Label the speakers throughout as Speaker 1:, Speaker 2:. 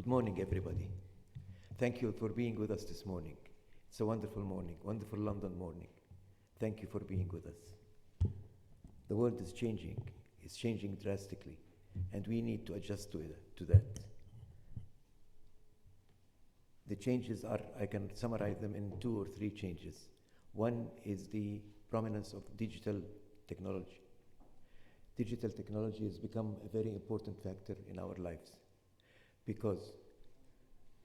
Speaker 1: Good morning, everybody. Thank you for being with us this morning. It's a wonderful morning, wonderful London morning. Thank you for being with us. The world is changing. It's changing drastically, and we need to adjust to that. The changes are, I can summarize them in 2 or 3 changes. One is the prominence of digital technology. Digital technology has become a very important factor in our lives because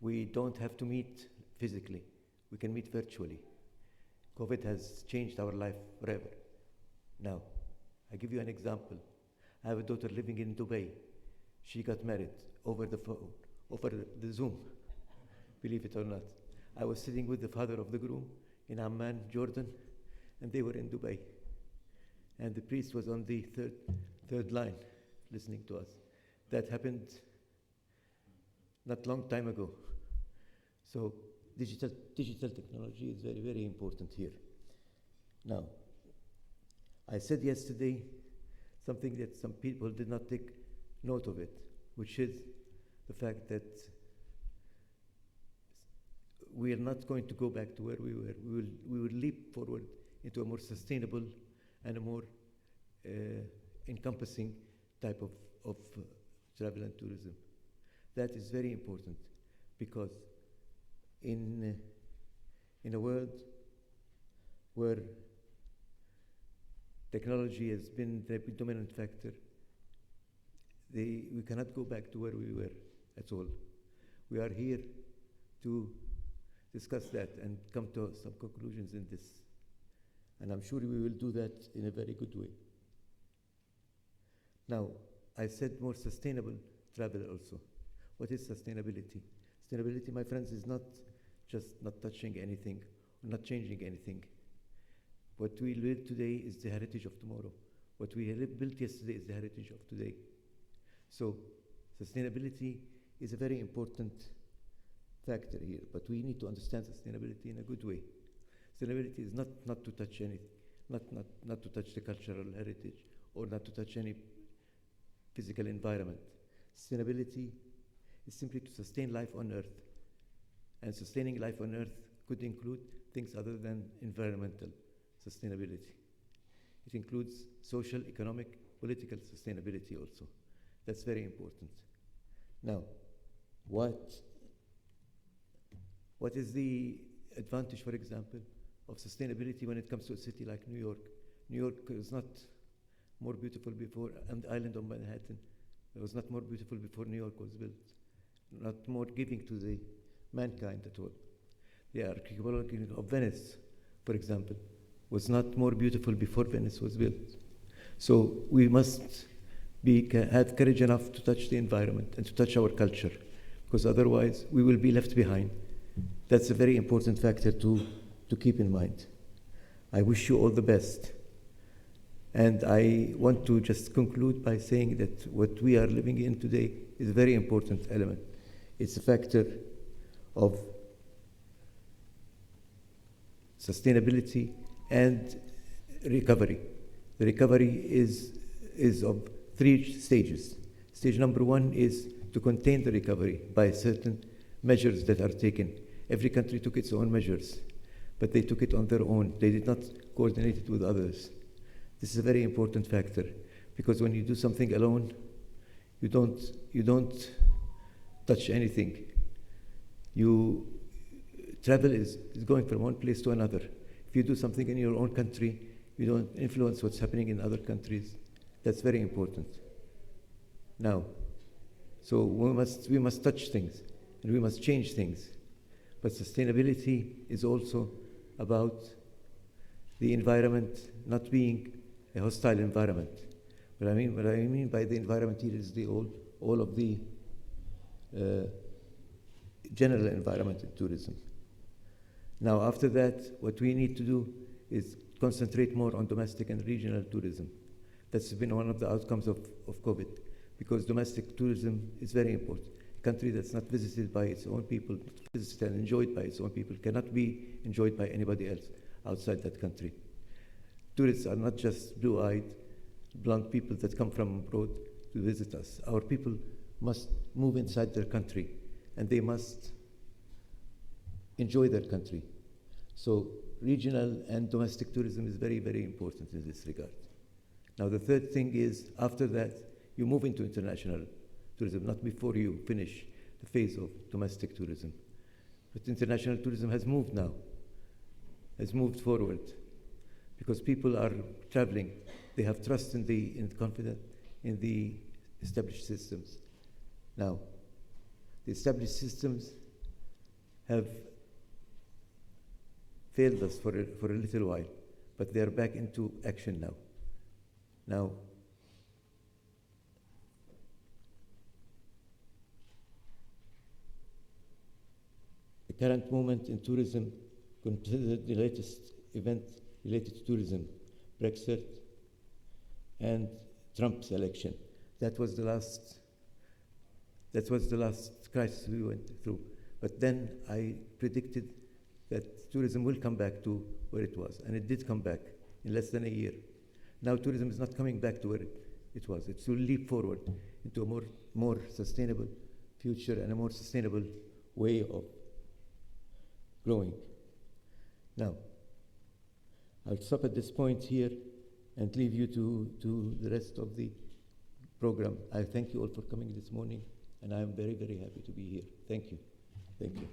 Speaker 1: we don't have to meet physically. We can meet virtually. COVID has changed our life forever. Now, I give you an example. I have a daughter living in Dubai. She got married over the phone, over the Zoom, believe it or not. I was sitting with the father of the groom in Amman, Jordan, and they were in Dubai. And the priest was on the third line, listening to us. That happened not long time ago. So digital technology is very, very important here. Now, I said yesterday something that some people did not take note of it, which is the fact that we are not going to go back to where we were. We will leap forward into a more sustainable and a more encompassing type of travel and tourism. That is very important because in a world where technology has been the dominant factor, we cannot go back to where we were at all. We are here to discuss that and come to some conclusions in this. And I'm sure we will do that in a very good way. Now, I said more sustainable travel also. What is sustainability? Sustainability, my friends, is not just not touching anything or not changing anything. What we live today is the heritage of tomorrow. What we built yesterday is the heritage of today. So sustainability is a very important factor here, but we need to understand sustainability in a good way. Sustainability is not to touch anything, not to touch the cultural heritage or not to touch any physical environment. Sustainability is simply to sustain life on Earth. And sustaining life on Earth could include things other than environmental sustainability. It includes social, economic, political sustainability also. That's very important. Now, what is the advantage, for example, of sustainability when it comes to a city like New York? New York is not more beautiful before, and the island of Manhattan, it was not more beautiful before New York was built. Not more giving to the mankind at all. The archipelago of Venice, for example, was not more beautiful before Venice was built. So we must have courage enough to touch the environment and to touch our culture, because otherwise we will be left behind. That's a very important factor to keep in mind. I wish you all the best. And I want to just conclude by saying that what we are living in today is a very important element. It's a factor of sustainability and recovery. The recovery is of 3 stages. Stage number 1 is to contain the recovery by certain measures that are taken. Every country took its own measures, but they took it on their own. They did not coordinate it with others. This is a very important factor because when you do something alone, you don't touch anything. Travel is going from one place to another. If you do something in your own country, you don't influence what's happening in other countries. That's very important. Now, so we must touch things and we must change things. But sustainability is also about the environment not being a hostile environment. What I mean by the environment here is all of the general environment in tourism. Now, after that, what we need to do is concentrate more on domestic and regional tourism. That's been one of the outcomes of COVID, because domestic tourism is very important. A country that's not visited by its own people, not visited and enjoyed by its own people, cannot be enjoyed by anybody else outside that country. Tourists are not just blue-eyed, blonde people that come from abroad to visit us. Our people must move inside their country. and they must enjoy their country. So regional and domestic tourism is very, very important in this regard. Now the third thing is, after that, you move into international tourism, not before you finish the phase of domestic tourism. But international tourism has moved now, has moved forward, because people are traveling. They have trust in confidence in the established systems. Now, the established systems have failed us for a little while, but they are back into action now. Now, the current moment in tourism, consider the latest event related to tourism, Brexit and Trump's election. That was the last crisis we went through. But then I predicted that tourism will come back to where it was, and it did come back in less than a year. Now tourism is not coming back to where it was. It will leap forward into a more sustainable future and a more sustainable way of growing. Now, I'll stop at this point here and leave you to the rest of the program. I thank you all for coming this morning, and I am very, very happy to be here. Thank you. Thank you.